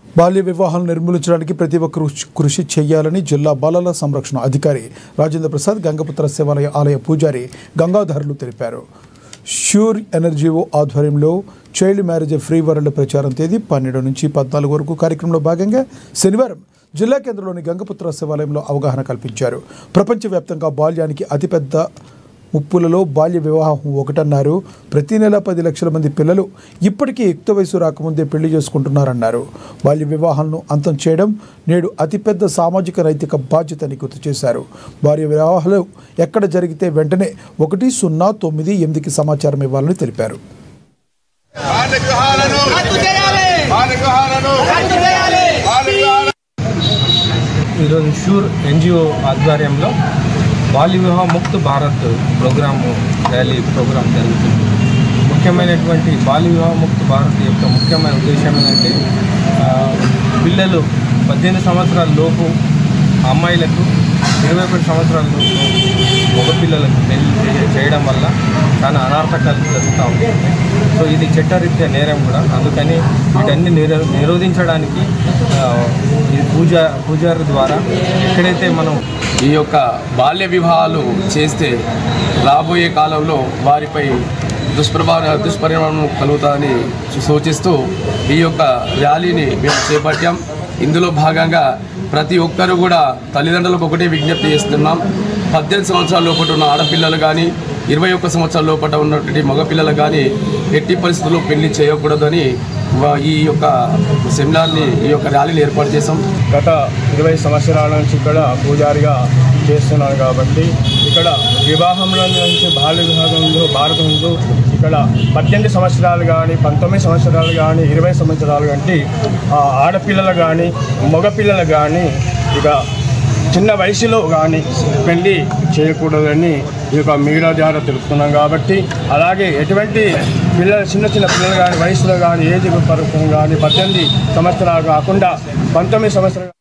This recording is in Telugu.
బాల్య వివాహాలను నిర్మూలించడానికి ప్రతి ఒక్కరూ కృషి చేయాలని జిల్లా బాలల సంరక్షణ అధికారి రాజేంద్ర ప్రసాద్ గంగపుత్ర శివాలయ ఆలయ పూజారి గంగాధర్లు తెలిపారు. ష్యూర్ ఎన్జిఓ ఆధ్వర్యంలో చైల్డ్ మ్యారేజ్ ఫ్రీ వరల్డ్ ప్రచారం తేదీ 12 నుంచి 14 వరకు కార్యక్రమంలో భాగంగా శనివారం జిల్లా కేంద్రంలోని గంగపుత్ర శివాలయంలో అవగాహన కల్పించారు. ప్రపంచవ్యాప్తంగా బాల్యానికి అతిపెద్ద ముప్పులలో బాల్య వివాహం ఒకటన్నారు. ప్రతి నెల 10 లక్షల మంది పిల్లలు ఇప్పటికీ యుక్త వయసు రాకముందే పెళ్లి చేసుకుంటున్నారన్నారు. బాల్య వివాహాలను అంతం చేయడం నేడు అతిపెద్ద సామాజిక నైతిక బాధ్యతని గుర్తు చేశారు. బాల్య వివాహాలు ఎక్కడ జరిగితే వెంటనే 1098కి సమాచారం ఇవ్వాలని తెలిపారు. ఈరోజు షూర్ ఎన్జిఓ ఆధ్వర్యంలో బాల్య వివాహ ముక్త్ భారత్ ప్రోగ్రాము ప్రోగ్రాం జరుగుతుంది. ముఖ్యమైనటువంటి బాల్య వివాహ ముక్త్ భారత్ యొక్క ముఖ్యమైన ఉద్దేశం ఏంటంటే పిల్లలు 18 సంవత్సరాల లోపు అమ్మాయిలకు 21 సంవత్సరాల లోపు మగపిల్లలకు పెళ్లి చేయడం వల్ల చాలా అనార్థకాలు జరుగుతూ ఉంటాయి. సో ఇది చట్టరీత్యా నేరం కూడా. అందుకని వీటన్ని నిరోధించడానికి ఈ పూజారి ద్వారా ఎక్కడైతే మనం ఈ యొక్క బాల్య వివాహాలు చేస్తే రాబోయే కాలంలో వారిపై దుష్పరిణామం కలుగుతుందని సూచిస్తూ ఈ యొక్క ర్యాలీని మేము చేపట్టాం. ఇందులో భాగంగా ప్రతి ఒక్కరు కూడా తల్లిదండ్రులకు ఒకటే విజ్ఞప్తి చేస్తున్నాం. 18 సంవత్సరాల లోపల ఉన్న ఆడపిల్లలు కానీ 21 సంవత్సరాల లోపల ఉన్నటువంటి మగపిల్లలు కానీ ఎట్టి పరిస్థితుల్లో పెళ్లి చేయకూడదని ఈ యొక్క సెమినార్ని ఈ యొక్క ర్యాలీని ఏర్పాటు చేశాం. గత 20 సంవత్సరాల నుంచి ఇక్కడ పూజారిగా చేస్తున్నాను కాబట్టి ఇక్కడ వివాహంలో నుంచి బాల్య వివాహంలో భారతంలో ఇక్కడ 18 సంవత్సరాలు కానీ 19 సంవత్సరాలు కానీ 20 సంవత్సరాలు అంటే ఆడపిల్లలు కానీ మగపిల్లలు కానీ ఇక చిన్న వయసులో కానీ పెళ్లి చేయకూడదని ఈ యొక్క మీడియా ద్వారా తెలుపుతున్నాం. కాబట్టి అలాగే ఎటువంటి పిల్లలు చిన్న పిల్లలు కానీ వయసులో కానీ ఏజ్ పరుపు కానీ 18 సంవత్సరాలు కాకుండా 19 సంవత్సరాలు